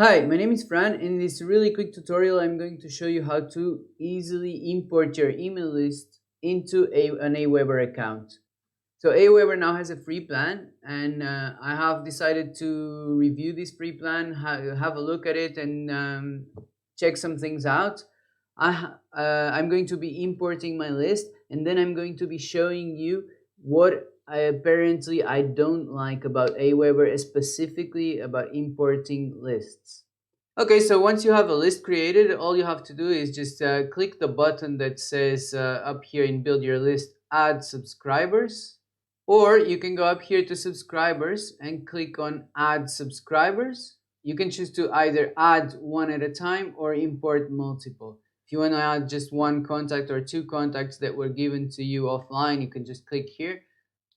Hi, my name is Fran. In this really quick tutorial, I'm going to show you how to easily import your email list into an Aweber account. So Aweber now has a free plan, and I have decided to review this free plan, have a look at it, and check some things out. I'm going to be importing my list, and then I'm going to be showing you what apparently I don't like about Aweber, specifically about importing lists. Okay, so once you have a list created, all you have to do is just click the button that says up here in Build Your List, Add Subscribers. Or you can go up here to Subscribers and click on Add Subscribers. You can choose to either add one at a time or import multiple. If you want to add just one contact or two contacts that were given to you offline, you can just click here.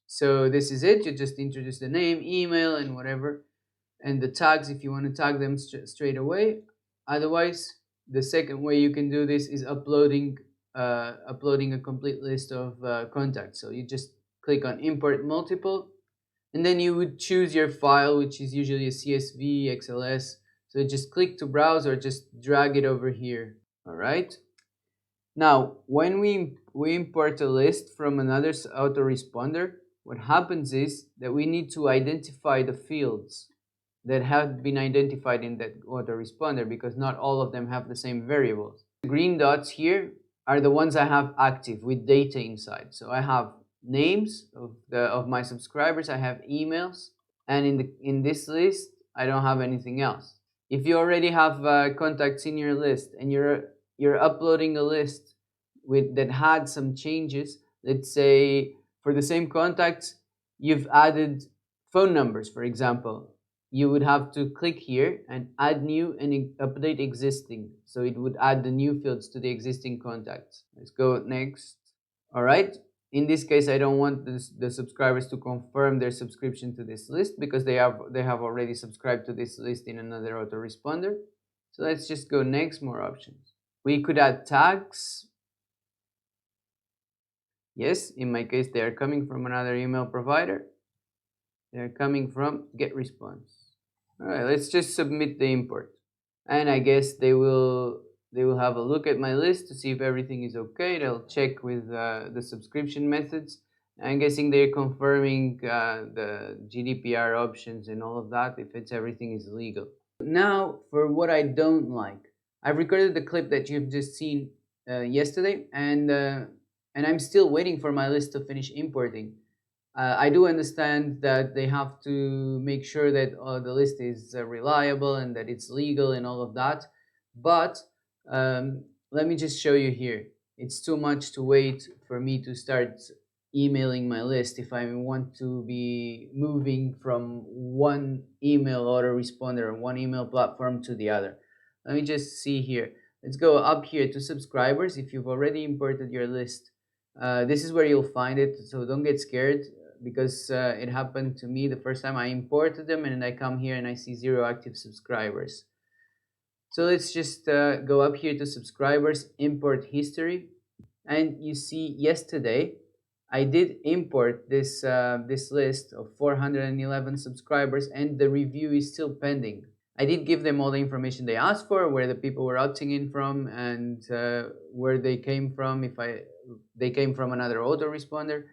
So this is it. You just introduce the name, email, and whatever, and the tags if you want to tag them straight away. Otherwise, the second way you can do this is uploading a complete list of contacts. So you just click on import multiple, and then you would choose your file, which is usually a CSV, XLS. So just click to browse or just drag it over here. All right. Now, when we import a list from another autoresponder, what happens is that we need to identify the fields that have been identified in that autoresponder, because not all of them have the same variables. The green dots here are the ones I have active with data inside. So I have names of my subscribers, I have emails, and in this list I don't have anything else. If you already have contacts in your list and you're uploading a list that had some changes, let's say for the same contacts you've added phone numbers, for example, you would have to click here and add new and update existing. So it would add the new fields to the existing contacts. Let's go next. All right. In this case, I don't want the subscribers to confirm their subscription to this list because they have already subscribed to this list in another autoresponder. So let's just go next, more options. We could add tags. Yes, in my case, they are coming from another email provider. They're coming from GetResponse. All right, let's just submit the import. And I guess they will have a look at my list to see if everything is okay. They'll check with the subscription methods. I'm guessing they're confirming the GDPR options and all of that, if everything is legal. Now, for what I don't like, I've recorded the clip that you've just seen yesterday, and I'm still waiting for my list to finish importing. I do understand that they have to make sure that the list is reliable and that it's legal and all of that. But let me just show you here. It's too much to wait for me to start emailing my list if I want to be moving from one email autoresponder or one email platform to the other. Let me just see here. Let's go up here to subscribers. If you've already imported your list, this is where you'll find it. So don't get scared, because it happened to me the first time I imported them, and I come here and I see 0 active subscribers. So let's just go up here to subscribers, import history, and you see yesterday I did import this list of 411 subscribers, and the review is still pending. I did give them all the information they asked for, where the people were opting in from, and where they came from. If they came from another autoresponder,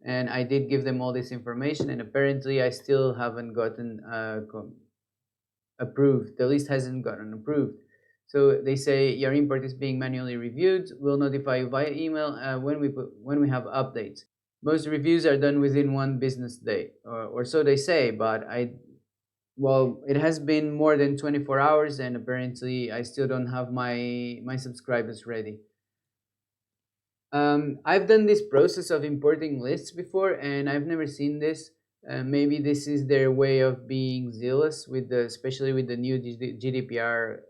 and I did give them all this information, and apparently I still haven't gotten approved. The list hasn't gotten approved. So they say your import is being manually reviewed. We'll notify you via email when we have updates. Most reviews are done within 1 business day, or so they say. But it has been more than 24 hours, and apparently I still don't have my subscribers ready. I've done this process of importing lists before, and I've never seen this. Maybe this is their way of being zealous especially with the new GDPR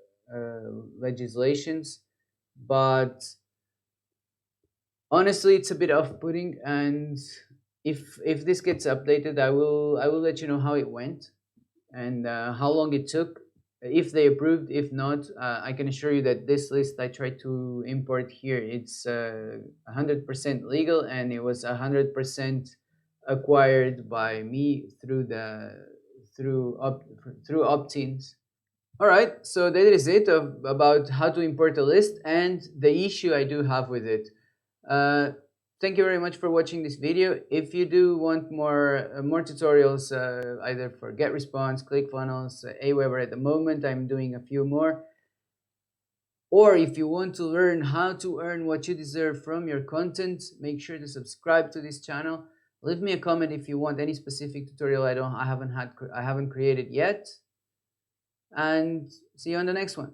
legislations. But honestly, it's a bit off-putting. And if this gets updated, I will let you know how it went and how long it took, if they approved. If not, I can assure you that this list I tried to import here, it's 100% legal, and it was 100% acquired by me through opt-ins. All right, so that is it about how to import a list and the issue I do have with it. Uh, Thank you very much for watching this video. If you do want more tutorials, either for GetResponse, ClickFunnels, Aweber at the moment, I'm doing a few more. Or if you want to learn how to earn what you deserve from your content, make sure to subscribe to this channel. Leave me a comment if you want any specific tutorial I haven't created yet. And see you on the next one.